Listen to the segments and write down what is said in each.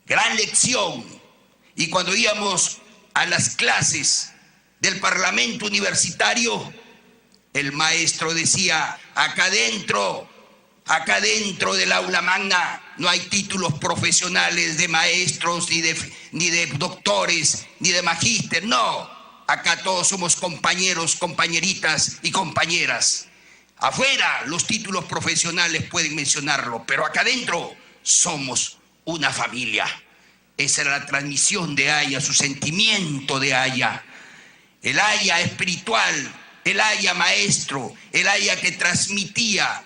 gran lección. Y cuando íbamos a las clases del Parlamento Universitario, el maestro decía: acá dentro del aula magna no hay títulos profesionales de maestros, ni de doctores, ni de magíster. No, acá todos somos compañeros, compañeritas y compañeras. Afuera los títulos profesionales pueden mencionarlo, pero acá adentro somos una familia. Esa era la transmisión de Haya, su sentimiento de Haya. El Haya espiritual, el Haya maestro, el Haya que transmitía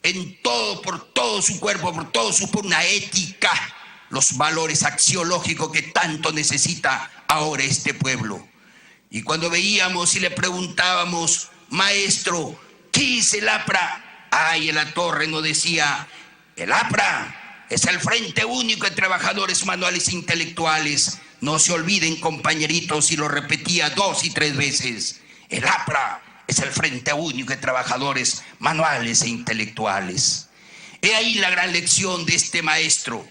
en todo, por todo su cuerpo, por una ética, los valores axiológicos que tanto necesita ahora este pueblo. Y cuando veíamos y le preguntábamos: maestro, ¿qué es el APRA? Ay, en la torre nos decía: el APRA es el Frente Único de Trabajadores Manuales e Intelectuales. No se olviden, compañeritos, y lo repetía 2 y 3 veces. El APRA es el Frente Único de Trabajadores Manuales e Intelectuales. He ahí la gran lección de este maestro.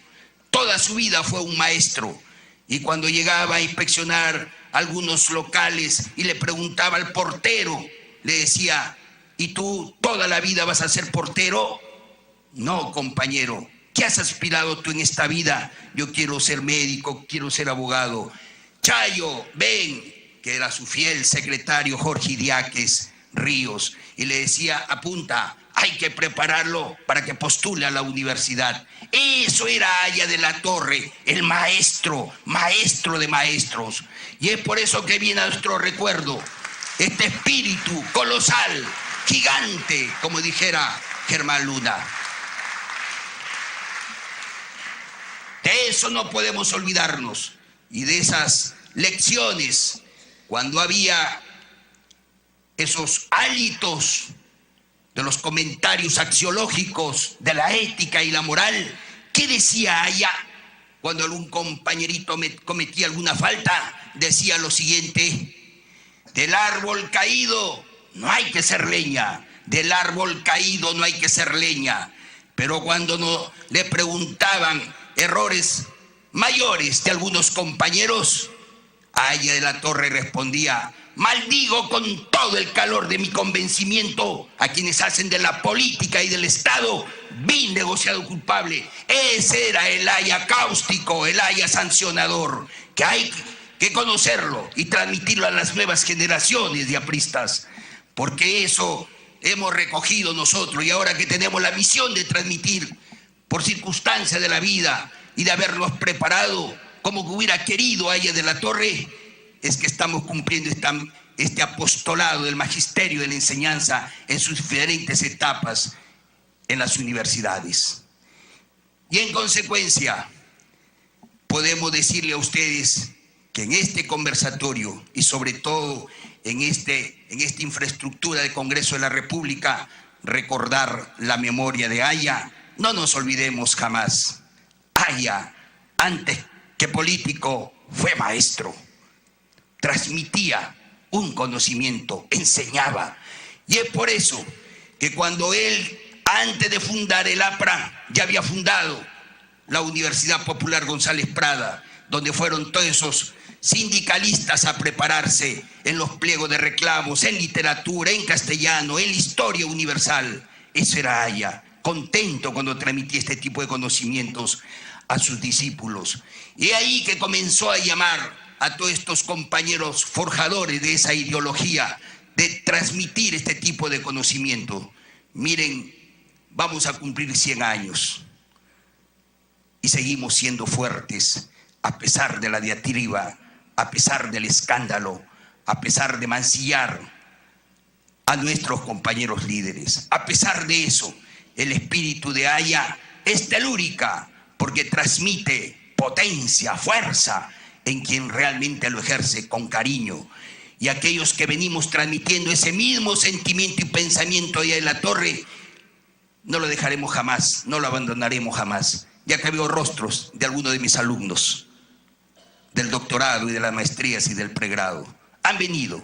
Toda su vida fue un maestro. Y cuando llegaba a inspeccionar algunos locales y le preguntaba al portero, le decía: ¿y tú toda la vida vas a ser portero? No, compañero. ¿Qué has aspirado tú en esta vida? Yo quiero ser médico, quiero ser abogado. Chayo, ven, que era su fiel secretario Jorge Idiáquez Ríos, y le decía: apunta, hay que prepararlo para que postule a la universidad. Eso era Haya de la Torre, el maestro de maestros. Y es por eso que viene a nuestro recuerdo este espíritu colosal, gigante, como dijera Germán Luna. De eso no podemos olvidarnos, y de esas lecciones, cuando había esos hálitos de los comentarios axiológicos de la ética y la moral. ¿Qué decía Haya cuando algún compañerito cometía alguna falta? Decía lo siguiente: del árbol caído no hay que ser leña, del árbol caído no hay que ser leña. Pero cuando no le preguntaban errores mayores de algunos compañeros, Haya de la Torre respondía: maldigo con todo el calor de mi convencimiento a quienes hacen de la política y del Estado vil negociado culpable. Ese era el Haya cáustico, el Haya sancionador, que hay que conocerlo y transmitirlo a las nuevas generaciones de apristas, porque eso hemos recogido nosotros, y ahora que tenemos la misión de transmitir por circunstancia de la vida y de habernos preparado como que hubiera querido Haya de la Torre, es que estamos cumpliendo este apostolado del magisterio de la enseñanza en sus diferentes etapas en las universidades. Y en consecuencia, podemos decirle a ustedes que en este conversatorio y sobre todo en esta infraestructura del Congreso de la República, recordar la memoria de Haya. No nos olvidemos jamás. Haya, antes que político, fue maestro. Transmitía un conocimiento, enseñaba. Y es por eso que cuando él, antes de fundar el APRA, ya había fundado la Universidad Popular González Prada, donde fueron todos esos sindicalistas a prepararse en los pliegos de reclamos, en literatura, en castellano, en la historia universal. Eso era Haya, contento cuando transmitía este tipo de conocimientos a sus discípulos. Y ahí que comenzó a llamar a todos estos compañeros forjadores de esa ideología, de transmitir este tipo de conocimiento. Miren, vamos a cumplir 100 años y seguimos siendo fuertes a pesar de la diatriba, a pesar del escándalo, a pesar de mancillar a nuestros compañeros líderes. A pesar de eso, el espíritu de Haya es telúrica, porque transmite potencia, fuerza en quien realmente lo ejerce con cariño. Y aquellos que venimos transmitiendo ese mismo sentimiento y pensamiento de Haya de la Torre, no lo dejaremos jamás, no lo abandonaremos jamás. Ya que veo rostros de algunos de mis alumnos del doctorado y de las maestrías y del pregrado. Han venido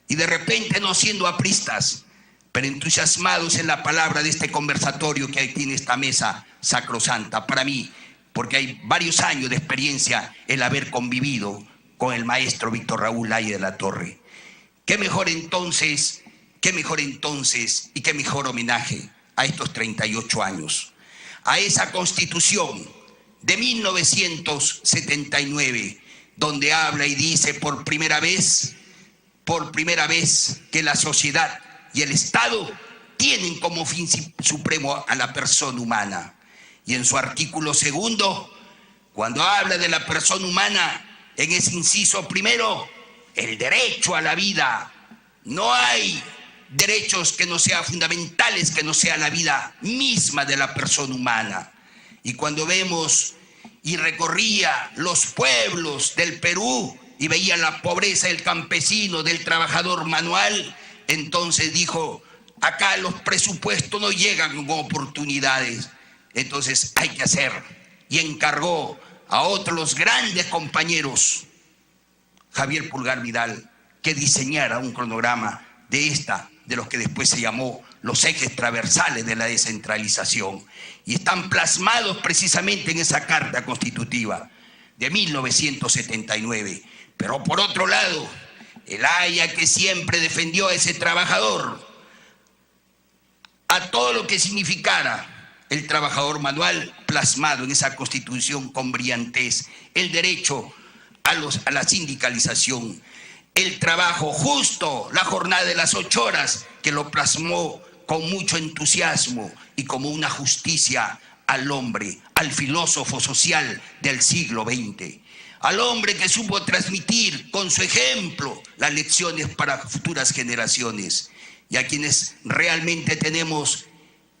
y de repente, no siendo apristas, pero entusiasmados en la palabra de este conversatorio que tiene esta mesa sacrosanta. Para mí, porque hay varios años de experiencia el haber convivido con el maestro Víctor Raúl Laya de la Torre. ¿Qué mejor entonces y qué mejor homenaje a estos 38 años? A esa Constitución de 1979, donde habla y dice por primera vez que la sociedad y el Estado tienen como fin supremo a la persona humana. Y en su artículo 2, cuando habla de la persona humana, en ese inciso primero, el derecho a la vida. No hay derechos que no sean fundamentales, que no sea la vida misma de la persona humana. Y cuando vemos y recorría los pueblos del Perú y veía la pobreza del campesino, del trabajador manual, entonces dijo, acá los presupuestos no llegan con oportunidades, entonces hay que hacer. Y encargó a otros grandes compañeros, Javier Pulgar Vidal, que diseñara un cronograma de los que después se llamó los ejes transversales de la descentralización. Y están plasmados precisamente en esa Carta Constitutiva de 1979. Pero por otro lado, el Haya, que siempre defendió a ese trabajador, a todo lo que significara el trabajador manual, plasmado en esa Constitución con brillantez, el derecho a la sindicalización, el trabajo justo, la jornada de las 8 horas, que lo plasmó con mucho entusiasmo y como una justicia al hombre, al filósofo social del siglo XX, al hombre que supo transmitir con su ejemplo las lecciones para futuras generaciones, y a quienes realmente tenemos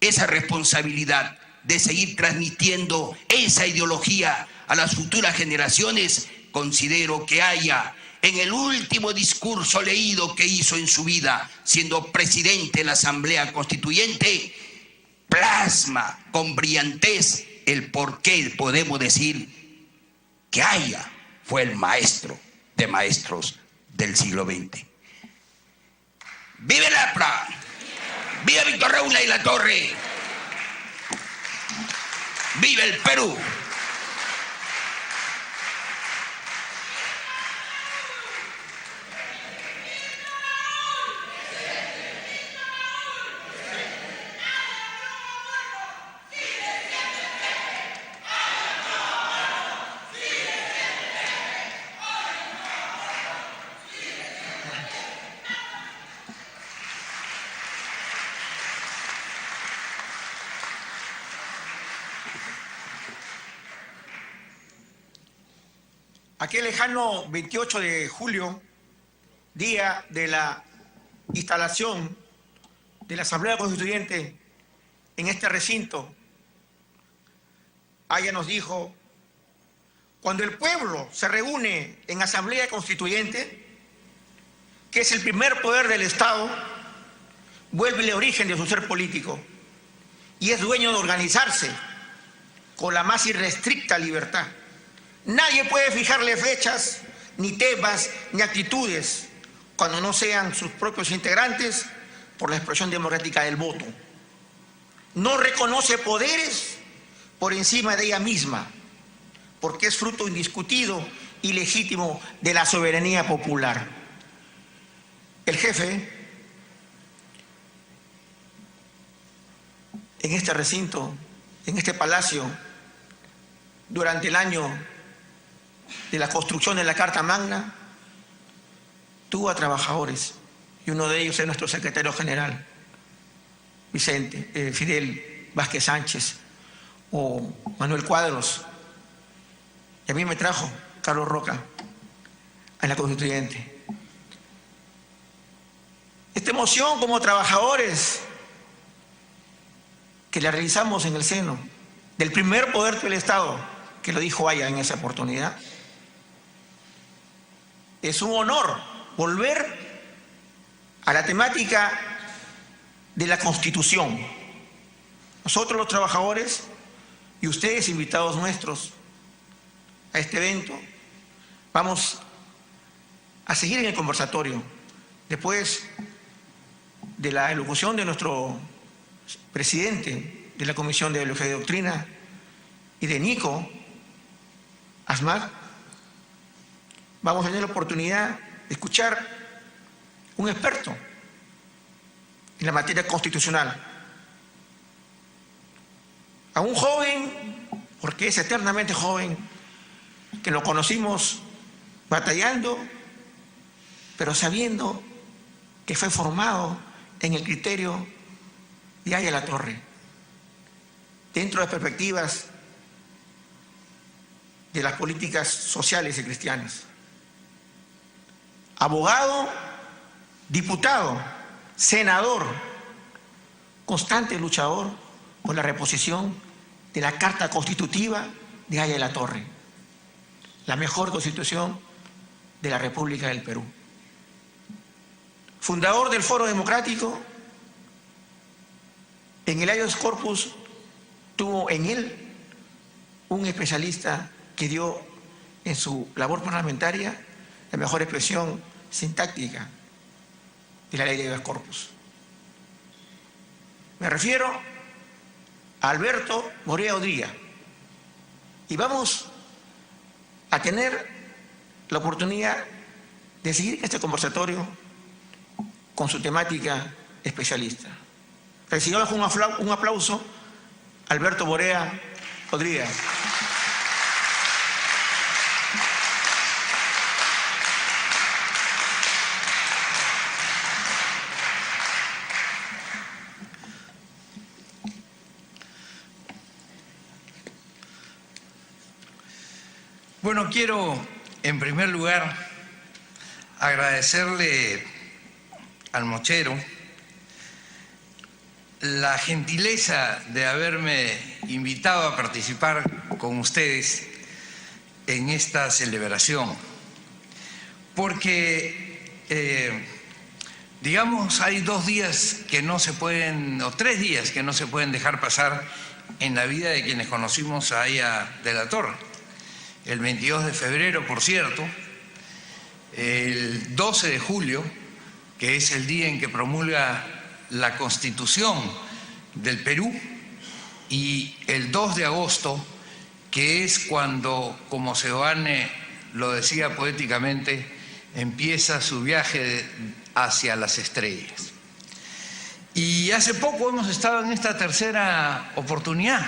esa responsabilidad de seguir transmitiendo esa ideología a las futuras generaciones. Considero que Haya, en el último discurso leído que hizo en su vida, siendo presidente de la Asamblea Constituyente, plasma con brillantez el por qué podemos decir que Haya fue el maestro de maestros del siglo XX. ¡Vive el APRA! ¡Viva Víctor Raúl Laya de la Torre! ¡Vive el Perú! Aquel lejano 28 de julio, día de la instalación de la Asamblea Constituyente en este recinto, Haya nos dijo, cuando el pueblo se reúne en Asamblea Constituyente, que es el primer poder del Estado, vuelve el origen de su ser político y es dueño de organizarse con la más irrestricta libertad. Nadie puede fijarle fechas, ni temas, ni actitudes, cuando no sean sus propios integrantes, por la expresión democrática del voto. No reconoce poderes por encima de ella misma, porque es fruto indiscutido y legítimo de la soberanía popular. El jefe, en este recinto, en este palacio, durante el año de la construcción de la Carta Magna, tuvo a trabajadores, y uno de ellos es nuestro secretario general, Fidel Vázquez Sánchez, o Manuel Cuadros, y a mí me trajo Carlos Roca a la Constituyente. Esta emoción como trabajadores que la realizamos en el seno del primer poder del Estado, que lo dijo Haya en esa oportunidad, es un honor volver a la temática de la Constitución. Nosotros los trabajadores y ustedes, invitados nuestros a este evento, vamos a seguir en el conversatorio. Después de la elocución de nuestro presidente de la Comisión de Ideología y Doctrina y de Nico, ASMAD, vamos a tener la oportunidad de escuchar un experto en la materia constitucional, a un joven, porque es eternamente joven, que lo conocimos batallando, pero sabiendo que fue formado en el criterio de Aya La Torre, dentro de las perspectivas de las políticas sociales y cristianas. Abogado, diputado, senador, constante luchador por la reposición de la Carta Constitutiva de Aya La Torre, la mejor constitución de la República del Perú. Fundador del Foro Democrático, en el Habeas Corpus tuvo en él un especialista que dio en su labor parlamentaria la mejor expresión sintáctica de la ley de Habeas Corpus. Me refiero a Alberto Borea Odría, y vamos a tener la oportunidad de seguir este conversatorio con su temática especialista. Recibamos un aplauso a Alberto Borea Odría. Bueno, quiero en primer lugar agradecerle al Mochero la gentileza de haberme invitado a participar con ustedes en esta celebración, porque digamos hay 2 días que no se pueden, o 3 días que no se pueden dejar pasar en la vida de quienes conocimos a Aya de la Torre. El 22 de febrero, por cierto, el 12 de julio, que es el día en que promulga la Constitución del Perú, y el 2 de agosto, que es cuando, como Seoane lo decía poéticamente, empieza su viaje hacia las estrellas. Y hace poco hemos estado en esta tercera oportunidad,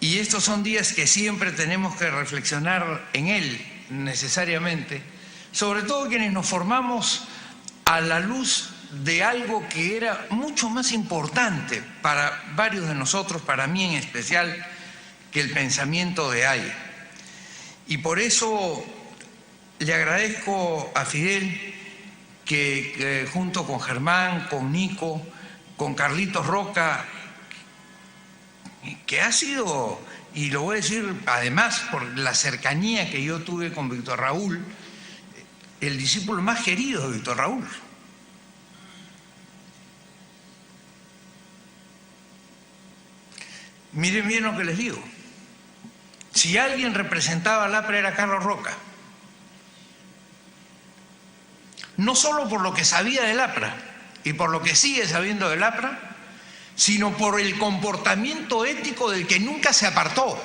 y estos son días que siempre tenemos que reflexionar en él necesariamente, sobre todo quienes nos formamos a la luz de algo que era mucho más importante para varios de nosotros, para mí en especial, que el pensamiento de Aya. Y por eso le agradezco a Fidel que junto con Germán, con Nico, con Carlitos Roca, que ha sido, y lo voy a decir además por la cercanía que yo tuve con Víctor Raúl, el discípulo más querido de Víctor Raúl. Miren bien lo que les digo. Si alguien representaba al APRA era Carlos Roca. No solo por lo que sabía del APRA y por lo que sigue sabiendo del APRA, sino por el comportamiento ético del que nunca se apartó.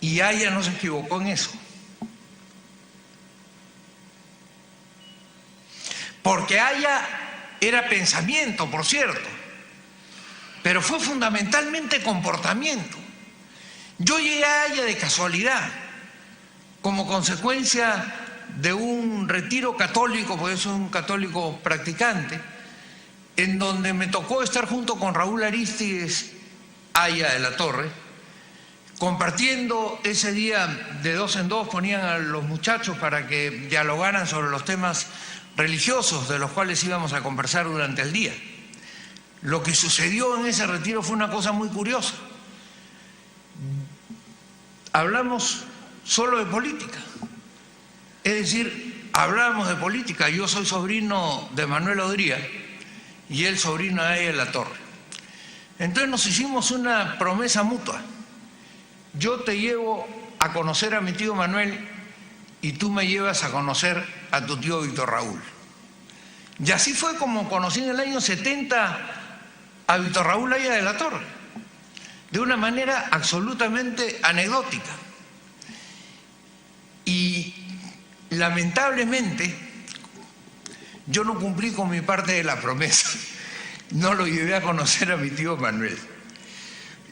Y Aya no se equivocó en eso. Porque Aya era pensamiento, por cierto, pero fue fundamentalmente comportamiento. Yo llegué a Aya de casualidad, como consecuencia de un retiro católico, porque soy un católico practicante, en donde me tocó estar junto con Raúl Arístides, Aya de la Torre, compartiendo ese día de 2 en 2, ponían a los muchachos para que dialogaran sobre los temas religiosos de los cuales íbamos a conversar durante el día. Lo que sucedió en ese retiro fue una cosa muy curiosa. Hablamos solo de política, es decir, hablamos de política. Yo soy sobrino de Manuel Odría y él sobrino de Aya de la Torre. Entonces nos hicimos una promesa mutua. Yo te llevo a conocer a mi tío Manuel y tú me llevas a conocer a tu tío Víctor Raúl. Y así fue como conocí en el año 70 a Víctor Raúl Aya de la Torre, de una manera absolutamente anecdótica. Y lamentablemente yo no cumplí con mi parte de la promesa. No lo llevé a conocer a mi tío Manuel.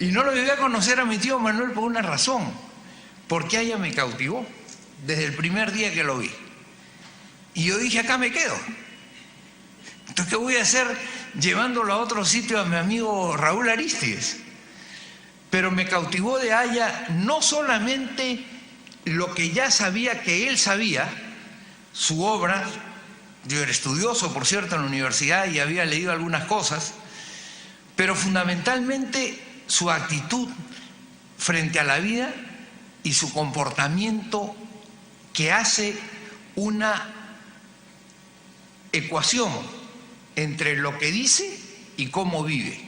Y no lo llevé a conocer a mi tío Manuel por una razón, porque ella me cautivó desde el primer día que lo vi. Y yo dije, acá me quedo. Entonces, ¿qué voy a hacer llevándolo a otro sitio a mi amigo Raúl Aristides? Pero me cautivó de Aya no solamente lo que ya sabía que él sabía, su obra. Yo era estudioso, por cierto, en la universidad y había leído algunas cosas, pero fundamentalmente su actitud frente a la vida y su comportamiento que hace una ecuación entre lo que dice y cómo vive.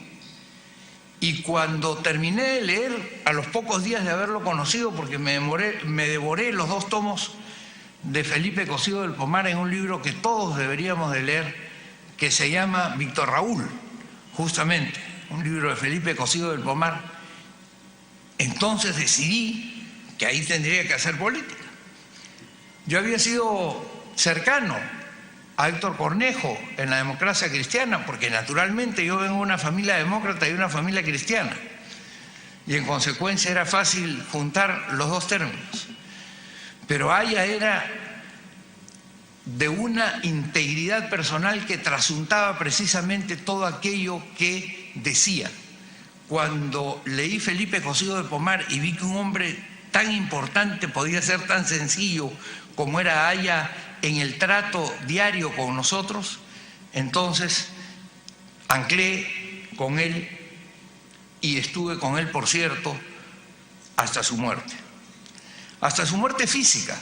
Y cuando terminé de leer, a los pocos días de haberlo conocido, porque me devoré los 2 tomos de Felipe Cocido del Pomar en un libro que todos deberíamos de leer, que se llama Víctor Raúl, justamente, un libro de Felipe Cocido del Pomar. Entonces decidí que ahí tendría que hacer política. Yo había sido cercano a Héctor Cornejo en la democracia cristiana, porque naturalmente yo vengo de una familia demócrata y una familia cristiana, y en consecuencia era fácil juntar los 2 términos. Pero Aya era de una integridad personal que trasuntaba precisamente todo aquello que decía. Cuando leí Felipe Cocido del Pomar y vi que un hombre tan importante podía ser tan sencillo como era Aya en el trato diario con nosotros, entonces anclé con él y estuve con él, por cierto, hasta su muerte. Hasta su muerte física,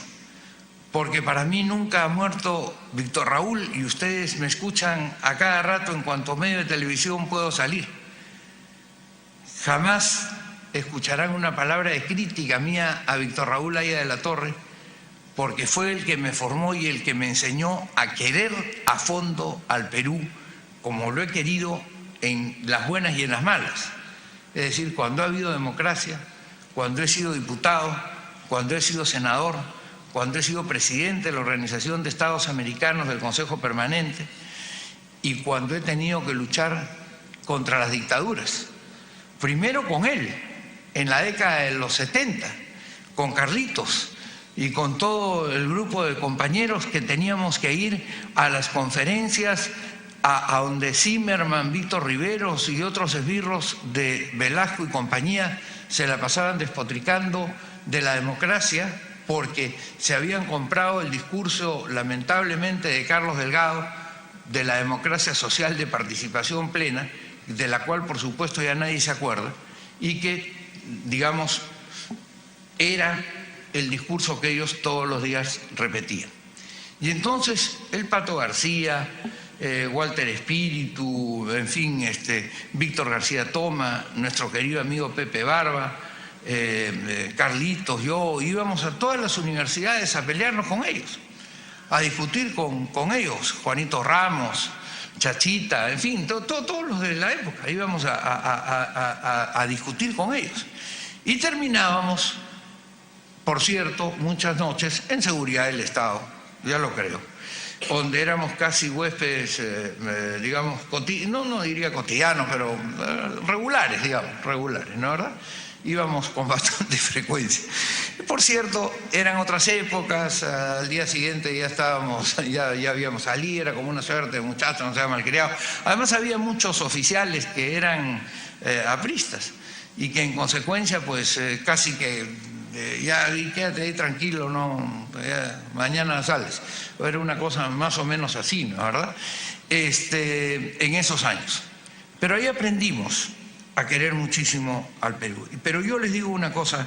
porque para mí nunca ha muerto Víctor Raúl, y ustedes me escuchan a cada rato en cuanto medio de televisión puedo salir. Jamás escucharán una palabra de crítica mía a Víctor Raúl Aya de la Torre, porque fue el que me formó y el que me enseñó a querer a fondo al Perú, como lo he querido en las buenas y en las malas. Es decir, cuando ha habido democracia, cuando he sido diputado, cuando he sido senador, cuando he sido presidente de la Organización de Estados Americanos del Consejo Permanente y cuando he tenido que luchar contra las dictaduras. Primero con él, en la década de los 70, con Carlitos y con todo el grupo de compañeros que teníamos que ir a las conferencias a donde Zimmerman, Víctor Riveros y otros esbirros de Velasco y compañía se la pasaban despotricando de la democracia, porque se habían comprado el discurso, lamentablemente, de Carlos Delgado, de la democracia social de participación plena, de la cual, por supuesto, ya nadie se acuerda, y que, digamos, era el discurso que ellos todos los días repetían. Y entonces el Pato García, Walter Espíritu, en fin, Víctor García Toma, nuestro querido amigo Pepe Barba, Carlitos, yo, íbamos a todas las universidades a pelearnos con ellos, a discutir con ellos, Juanito Ramos, Chachita, en fin, todos los de la época, íbamos a discutir con ellos. Y terminábamos, por cierto, muchas noches en seguridad del Estado, ya lo creo, donde éramos casi huéspedes, digamos, no diría cotidianos, pero regulares, digamos, regulares, ¿no es verdad? Íbamos con bastante frecuencia. Por cierto, eran otras épocas, al día siguiente ya estábamos, ya habíamos salido, era como una suerte de muchachos, no se había malcriado. Además había muchos oficiales que eran apristas y que en consecuencia pues casi que ya quédate ahí tranquilo, no, mañana sales. Era una cosa más o menos así, ¿no? ¿Verdad? En esos años. Pero ahí aprendimos a querer muchísimo al Perú. Pero yo les digo una cosa,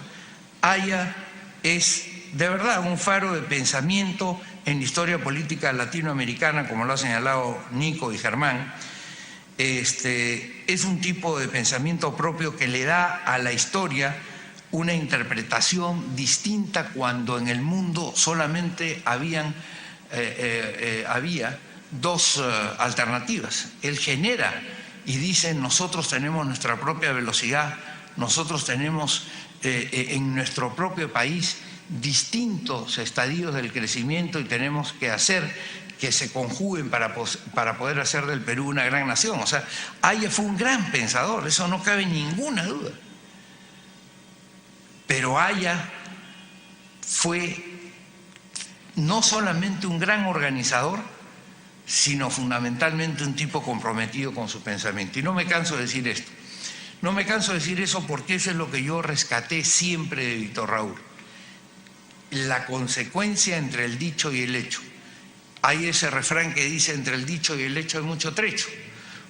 Aya es de verdad un faro de pensamiento en la historia política latinoamericana, como lo ha señalado Nico y Germán. Es un tipo de pensamiento propio que le da a la historia una interpretación distinta cuando en el mundo solamente había 2 alternativas. Él genera y dice, nosotros tenemos nuestra propia velocidad, nosotros tenemos en nuestro propio país distintos estadios del crecimiento y tenemos que hacer que se conjuguen para poder hacer del Perú una gran nación. O sea, Haya fue un gran pensador, eso no cabe ninguna duda. Pero Haya fue no solamente un gran organizador, sino fundamentalmente un tipo comprometido con su pensamiento. Y no me canso de decir esto. No me canso de decir eso porque eso es lo que yo rescaté siempre de Víctor Raúl. La consecuencia entre el dicho y el hecho. Hay ese refrán que dice: entre el dicho y el hecho hay mucho trecho.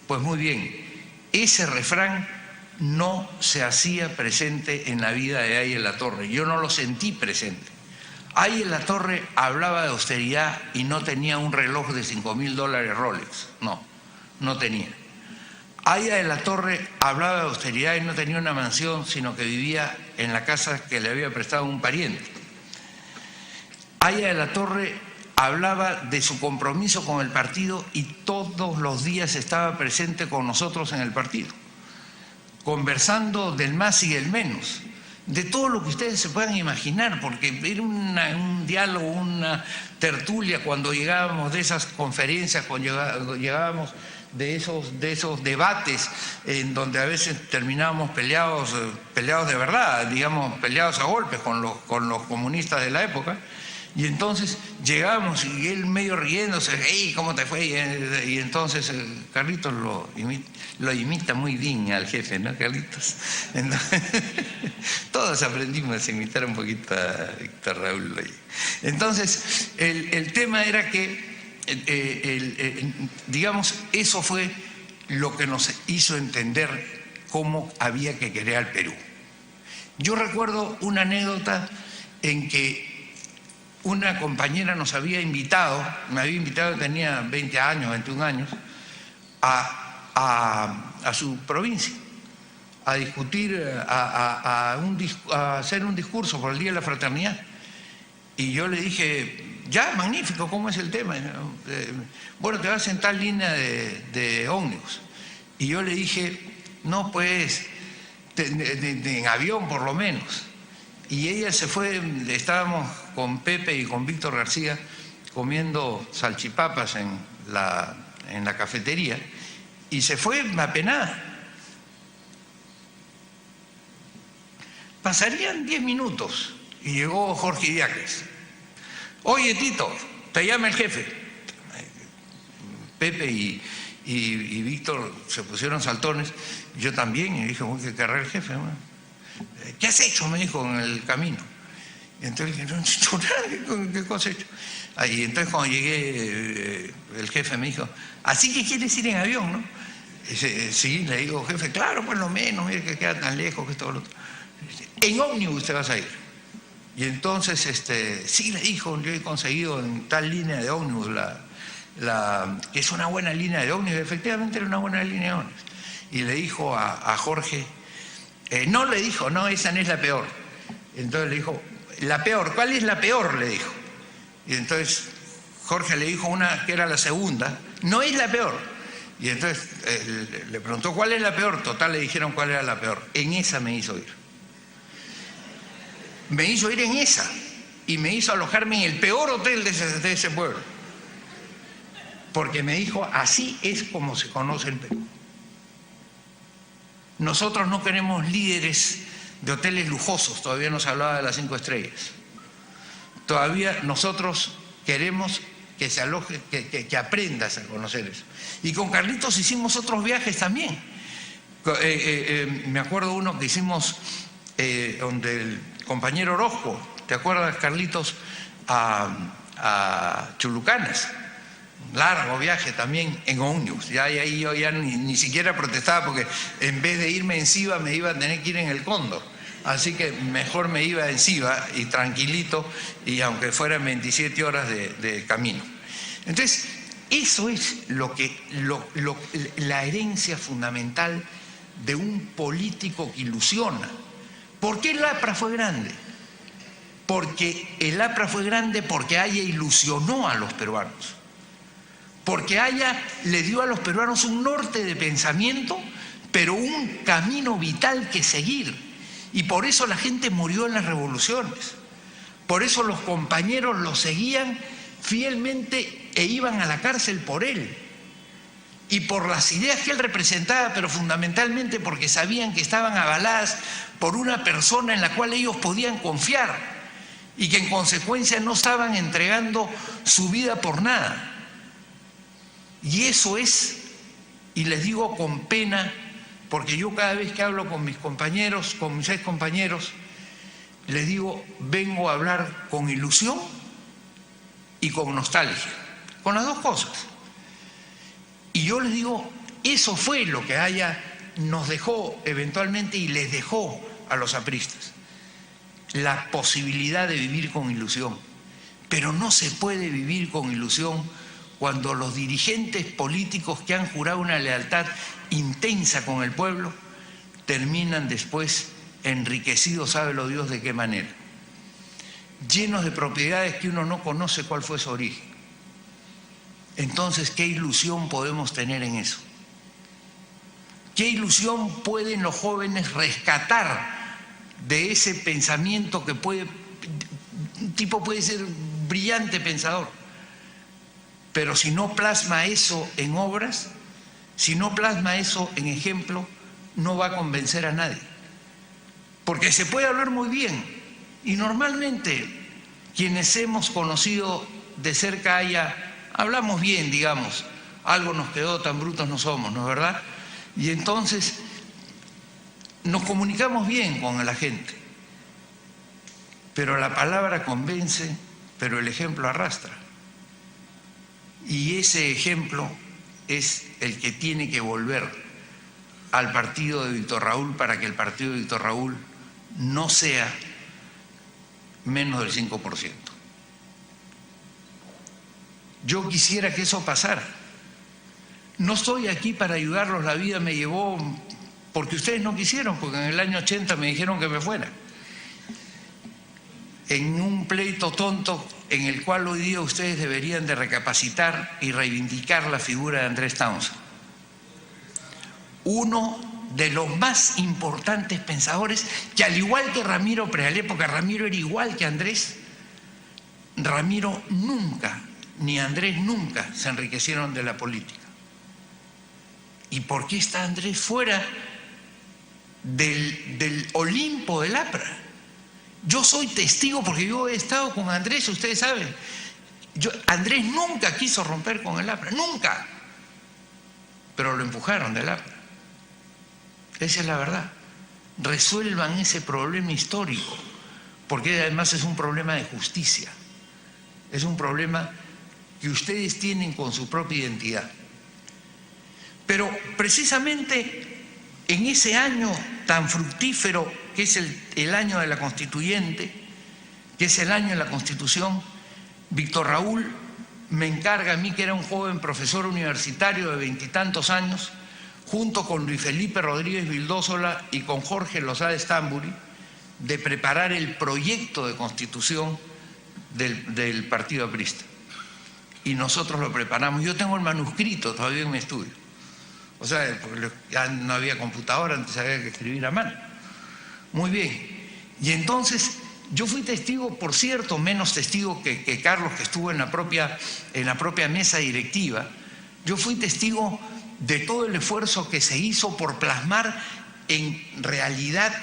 Pues muy bien, ese refrán no se hacía presente en la vida de Haya Latorre. Yo no lo sentí presente. Haya Latorre hablaba de austeridad y no tenía un reloj de $5.000 Rolex. No tenía. Haya Latorre hablaba de austeridad y no tenía una mansión, sino que vivía en la casa que le había prestado un pariente. Haya Latorre hablaba de su compromiso con el partido y todos los días estaba presente con nosotros en el partido, conversando del más y del menos, de todo lo que ustedes se puedan imaginar, porque era un diálogo, una tertulia cuando llegábamos de esas conferencias, cuando llegábamos de esos debates en donde a veces terminábamos peleados de verdad, digamos, peleados a golpes con los comunistas de la época. Y entonces llegábamos y él medio riéndose: hey, ¿cómo te fue? Y entonces Carlitos lo imita muy bien al jefe, ¿no, Carlitos? Entonces, todos aprendimos a imitar un poquito a Víctor Raúl. Entonces, el tema era que, digamos, eso fue lo que nos hizo entender cómo había que querer al Perú. Yo recuerdo una anécdota en que una compañera nos había invitado, tenía 20 años, 21 años, a su provincia, a discutir, a hacer un discurso por el Día de la Fraternidad. Y yo le dije: ya, magnífico, ¿cómo es el tema? Bueno, te vas en tal línea de ómnibus. Y yo le dije: no, pues, en avión por lo menos. Y ella se fue, estábamos con Pepe y con Víctor García comiendo salchipapas en la cafetería, y se fue apenada. Pasarían 10 minutos y llegó Jorge Idiáquez. Oye, Tito, te llama el jefe. Pepe y Víctor se pusieron saltones, yo también, y dije: ¿qué querrá el jefe? ¿Qué has hecho?, me dijo, en el camino. Y entonces dije: no he hecho nada. ¿Qué cosa he hecho? Y entonces cuando llegué, el jefe me dijo: ¿así que quieres ir en avión, no? Sí, le digo: jefe, claro, por lo menos, mire que queda tan lejos, que todo lo otro. En ómnibus te vas a ir. Y entonces, sí, le dijo: yo he conseguido en tal línea de ómnibus, que es una buena línea de ómnibus. Efectivamente era una buena línea de ómnibus. Y le dijo a Jorge, no, le dijo: no, esa no es la peor. Entonces le dijo: la peor, ¿cuál es la peor?, le dijo. Y entonces Jorge le dijo una que era la segunda: no es la peor. Y entonces le preguntó: ¿cuál es la peor? Total, le dijeron cuál era la peor. En esa me hizo ir. Me hizo ir en esa y me hizo alojarme en el peor hotel de ese pueblo. Porque me dijo: así es como se conoce el Perú. Nosotros no queremos líderes de hoteles lujosos, todavía nos hablaba de las 5 estrellas. Todavía nosotros queremos que se aloje, que aprendas a conocer eso. Y con Carlitos hicimos otros viajes también. Me acuerdo uno que hicimos donde el compañero Orozco, ¿te acuerdas, Carlitos? A Chulucanas. Largo viaje también en ómnibus. Ya ahí yo ya ni siquiera protestaba, porque en vez de irme en Siva me iba a tener que ir en el Cóndor. Así que mejor me iba en Siva y tranquilito, y aunque fueran 27 horas de camino. Entonces, eso es la herencia fundamental de un político que ilusiona. ¿Por qué el APRA fue grande? Porque el APRA fue grande porque Haya ilusionó a los peruanos. Porque Haya le dio a los peruanos un norte de pensamiento, pero un camino vital que seguir. Y por eso la gente murió en las revoluciones. Por eso los compañeros lo seguían fielmente e iban a la cárcel por él. Y por las ideas que él representaba, pero fundamentalmente porque sabían que estaban avaladas por una persona en la cual ellos podían confiar y que en consecuencia no estaban entregando su vida por nada. Y eso es, y les digo con pena, porque yo cada vez que hablo con mis compañeros, con mis ex compañeros, les digo, vengo a hablar con ilusión y con nostalgia, con las dos cosas. Y yo les digo, eso fue lo que nos dejó eventualmente y les dejó a los apristas, la posibilidad de vivir con ilusión. Pero no se puede vivir con ilusión cuando los dirigentes políticos que han jurado una lealtad intensa con el pueblo terminan después enriquecidos, sabe lo Dios de qué manera, llenos de propiedades que uno no conoce cuál fue su origen. Entonces, ¿qué ilusión podemos tener en eso? ¿Qué ilusión pueden los jóvenes rescatar de ese pensamiento que un tipo puede ser brillante pensador, pero si no plasma eso en obras, si no plasma eso en ejemplo, no va a convencer a nadie? Porque se puede hablar muy bien, y normalmente quienes hemos conocido de cerca hablamos bien, digamos, algo nos quedó, tan brutos no somos, ¿no es verdad? Y entonces nos comunicamos bien con la gente, pero la palabra convence, pero el ejemplo arrastra. Y ese ejemplo es el que tiene que volver al partido de Víctor Raúl para que el partido de Víctor Raúl no sea menos del 5%. Yo quisiera que eso pasara. No estoy aquí para ayudarlos, la vida me llevó porque ustedes no quisieron, porque en el año 80 me dijeron que me fuera. En un pleito tonto en el cual hoy día ustedes deberían de recapacitar y reivindicar la figura de Andrés Townsend. Uno de los más importantes pensadores que, al igual que Ramiro Prealé, porque Ramiro era igual que Andrés, Ramiro nunca, ni Andrés nunca se enriquecieron de la política. ¿Y por qué está Andrés fuera del Olimpo del APRA? Yo soy testigo porque yo he estado con Andrés, ustedes saben. Andrés nunca quiso romper con el APRA, nunca. Pero lo empujaron del APRA. Esa es la verdad. Resuelvan ese problema histórico, porque además es un problema de justicia. Es un problema que ustedes tienen con su propia identidad. Pero precisamente en ese año tan fructífero que es el año de la Constituyente, que es el año de la Constitución, Víctor Raúl me encarga a mí, que era un joven profesor universitario de 20 y tantos años, junto con Luis Felipe Rodríguez Vildósola y con Jorge Lozada Estamburi, de preparar el proyecto de constitución del Partido Aprista. Y nosotros lo preparamos. Yo tengo el manuscrito todavía en mi estudio. O sea, porque ya no había computadora, antes había que escribir a mano. Muy bien. Y entonces yo fui testigo, por cierto, menos testigo que Carlos, que estuvo en la propia mesa directiva. Yo fui testigo de todo el esfuerzo que se hizo por plasmar en realidad,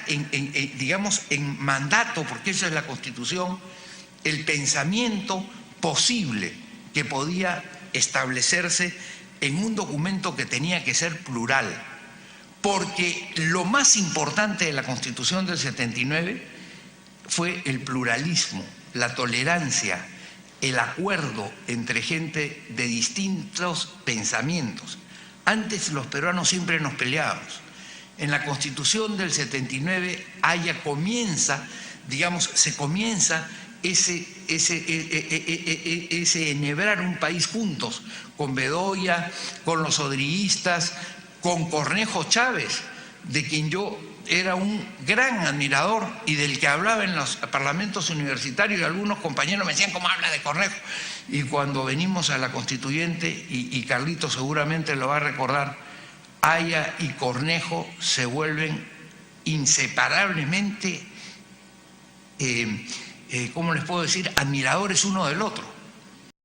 digamos, en mandato, porque esa es la Constitución, el pensamiento posible que podía establecerse en un documento que tenía que ser plural. Porque lo más importante de la Constitución del 79 fue el pluralismo, la tolerancia, el acuerdo entre gente de distintos pensamientos. Antes los peruanos siempre nos peleábamos. En la Constitución del 79 se comienza ese enhebrar un país juntos, con Bedoya, con los odrillistas, con Cornejo Chávez, de quien yo era un gran admirador y del que hablaba en los parlamentos universitarios, y algunos compañeros me decían, ¿cómo habla de Cornejo? Y cuando venimos a la Constituyente, y Carlito seguramente lo va a recordar, Haya y Cornejo se vuelven inseparablemente ¿cómo les puedo decir?, admiradores uno del otro.